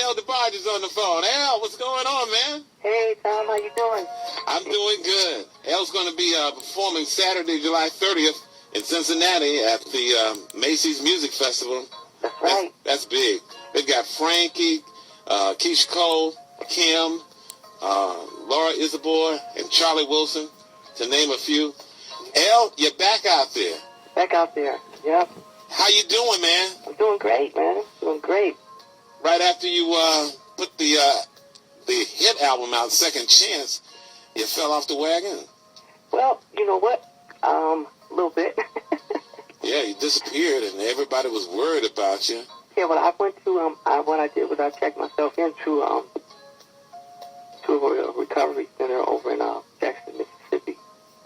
El DeBarge is on the phone. El, what's going on, man? Hey, Tom, how you doing? I'm doing good. El's going to be performing Saturday, July 30th in Cincinnati at the Macy's Music Festival. That's right. That's big. They've got Frankie, Keisha Cole, Kim, Laura Isabor, and Charlie Wilson, to name a few. El, you're back out there. Back out there, yep. How you doing, man? I'm doing great, man. Doing great. Right after you put the hit album out, Second Chance, you fell off the wagon. Well, you know what? A little bit. Yeah, you disappeared, and everybody was worried about you. Yeah, well, I went to what I did was I checked myself into to a recovery center over in Jackson, Mississippi,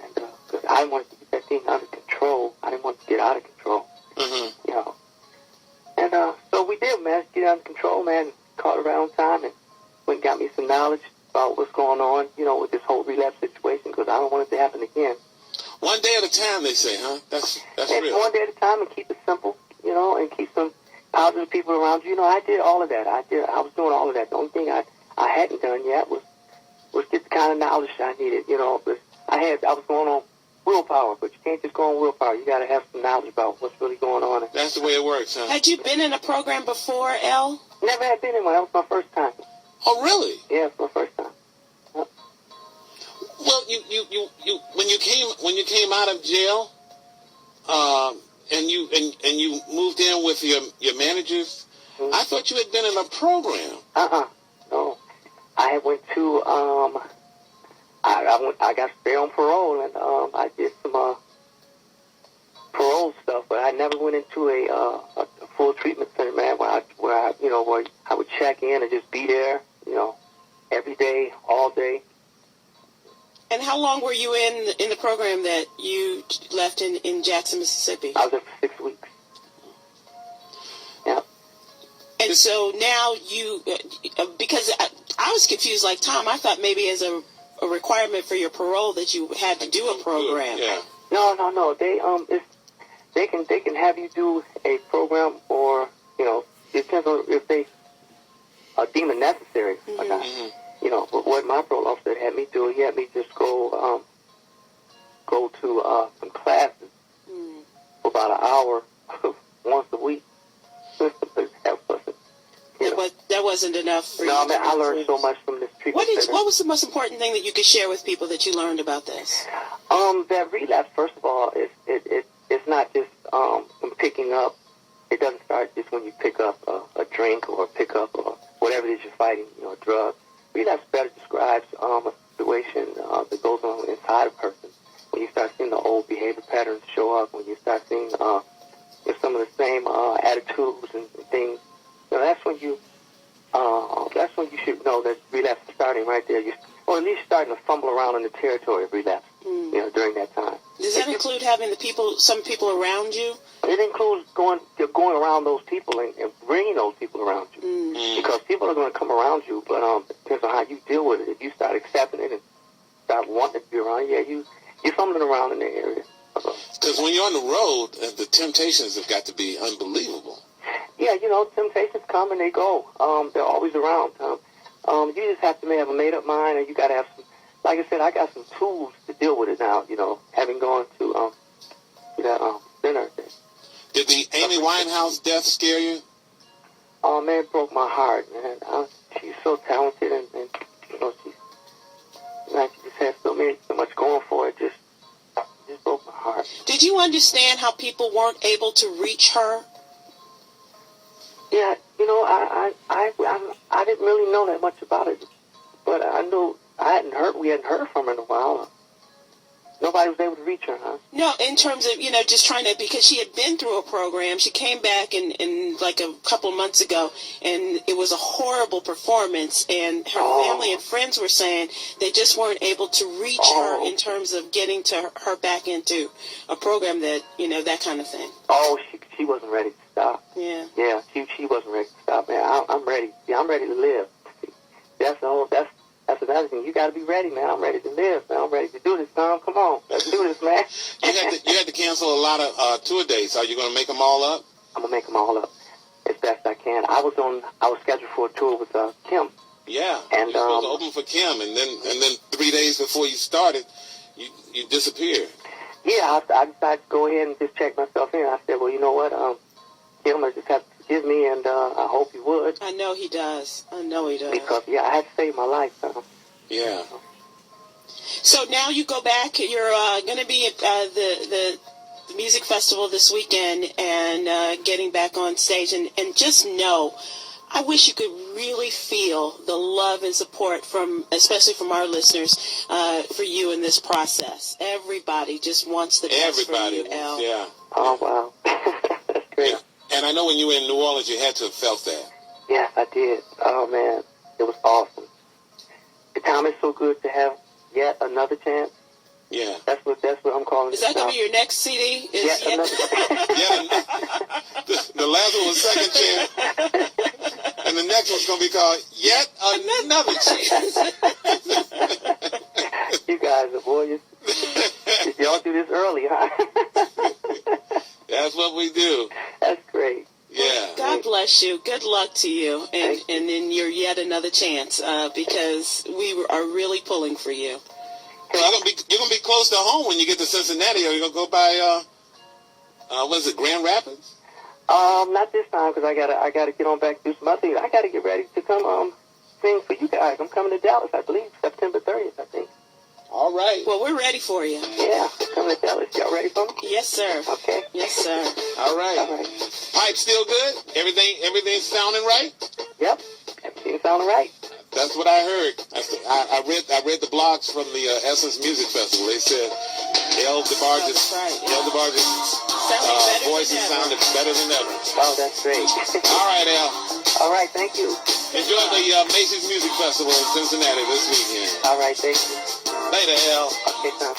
and because I wanted to get that thing under control. I didn't want to get out of control. Mm-hmm. You know. And so we did, man. Get under control, man. Caught it right on time and went and got me some knowledge about what's going on, you know, with this whole relapse situation, because I don't want it to happen again. One day at a time, they say, huh? That's and real. One day at a time, and keep it simple, you know, and keep some positive people around you. You know, I did all of that. I was doing all of that. The only thing I hadn't done yet was get the kind of knowledge I needed, you know. But I was going on willpower, but you can't just go on willpower. You got to have some knowledge about what's really going on. That's the way it works, huh? Had you been in a program before, El? Never had been in one. That was my first time. Oh, really? Yeah, it was my first time. Yep. Well, you when you came out of jail, and you moved in with your managers, Mm-hmm. I thought you had been in a program. No. I went to I got stay on parole, and I did some parole stuff, but I never went into a full treatment center, man, where I would check in and just be there, you know, every day, all day. And how long were you in the program that you left in Jackson, Mississippi? I was there for 6 weeks. Yeah. And so now you, because I was confused like Tom, I thought maybe as a requirement for your parole that you had to do a program. Yeah. No. They can have you do a program, or, you know, it depends on if they deem it necessary or not. Mm-hmm. You know, but what my parole officer had me do, he had me just go to some classes for about an hour once a week. That wasn't enough for you. No, man, I learned so much from this treatment center. What was the most important thing that you could share with people that you learned about this? That relapse, first of all, it's not just from picking up. It doesn't start just when you pick up a drink or pick up whatever it is you're fighting, you know, a drug. Relapse better describes a situation that goes on inside a person. When you start seeing the old behavior patterns show up, when you start seeing some of the same attitudes and things, you know, that's when you should know that relapse is starting right there. Or at least starting to fumble around in the territory of relapse, you know, during that time. Does that include having some people around you? It includes going around those people and bringing those people around you. Because people are going to come around you, but it depends on how you deal with it. If you start accepting it and start wanting to be around, you're fumbling around in the area. Because when you're on the road, the temptations have got to be unbelievable. Yeah, you know, temptations come and they go. They're always around. You just have to have a made-up mind, and you got to have some, like I said, I got some tools to deal with it now, you know, having gone to that dinner thing. Did the Amy Winehouse death scare you? Oh, man, it broke my heart, man. She's so talented, and you know, she just has so much going for it. Just broke my heart. Did you understand how people weren't able to reach her? Yeah, you know, I didn't really know that much about it, but I knew we hadn't heard from her in a while. Nobody was able to reach her, huh? No, in terms of, you know, just trying to, because she had been through a program. She came back in like a couple of months ago, and it was a horrible performance, and her family and friends were saying they just weren't able to reach her in terms of getting her back into a program that, you know, that kind of thing. Oh, she wasn't ready to stop. Yeah. Yeah, she wasn't ready to stop, man. I'm ready. Yeah, I'm ready to live. That's another thing. You got to be ready, man. I'm ready to live, man. I'm ready to do this, Tom. Come on. Let's do this, man. You had to cancel a lot of tour dates. Are you going to make them all up? I'm going to make them all up. As best I can. I was scheduled for a tour with Kim. Yeah, and you were supposed to open for Kim, and then 3 days before you started, you disappeared. Yeah, I decided to go ahead and just check myself in. I said, well, you know what, Kim, I just have to forgive me, and I hope you would. I know he does. Because, yeah, I had to save my life. Yeah. So now you go back. You're going to be at the music festival this weekend and getting back on stage. And just know, I wish you could really feel the love and support especially from our listeners, for you in this process. Everybody just wants the best for you, El. Yeah. Oh, wow. That's great. Yeah. And I know when you were in New Orleans, you had to have felt that. Yes, I did. Oh, man. It was awesome. The time is so good to have yet another chance. Yeah. That's what I'm calling it. Is that going to be your next CD? Yet another the last one was Second Chance. And the next one's going to be called Yet Another Chance. You guys are warriors. Y'all do this early, huh? That's what we do. That's great. Yeah. God bless you. Good luck to you. And in your Yet Another Chance, because we are really pulling for you. You're gonna be close to home when you get to Cincinnati. Are you gonna go by what is it, Grand Rapids? Not this time, because I gotta get on back to do some other things. I gotta get ready to come sing for you guys. I'm coming to Dallas, I believe, September 30th, I think. All right. Well, we're ready for you. Yeah, coming to Dallas. Y'all ready for me? Yes, sir. Okay. Yes, sir. All right. All right. Pipe still good? Everything's sounding right? Yep. Everything's sounding right. That's what I heard. I read the blogs from the Essence Music Festival. They said El DeBarge's voice has sounded better than ever. Oh, that's great. All right, El. All right, thank you. Enjoy the Macy's Music Festival in Cincinnati this weekend. All right, thank you. Later, El. Okay, Tom.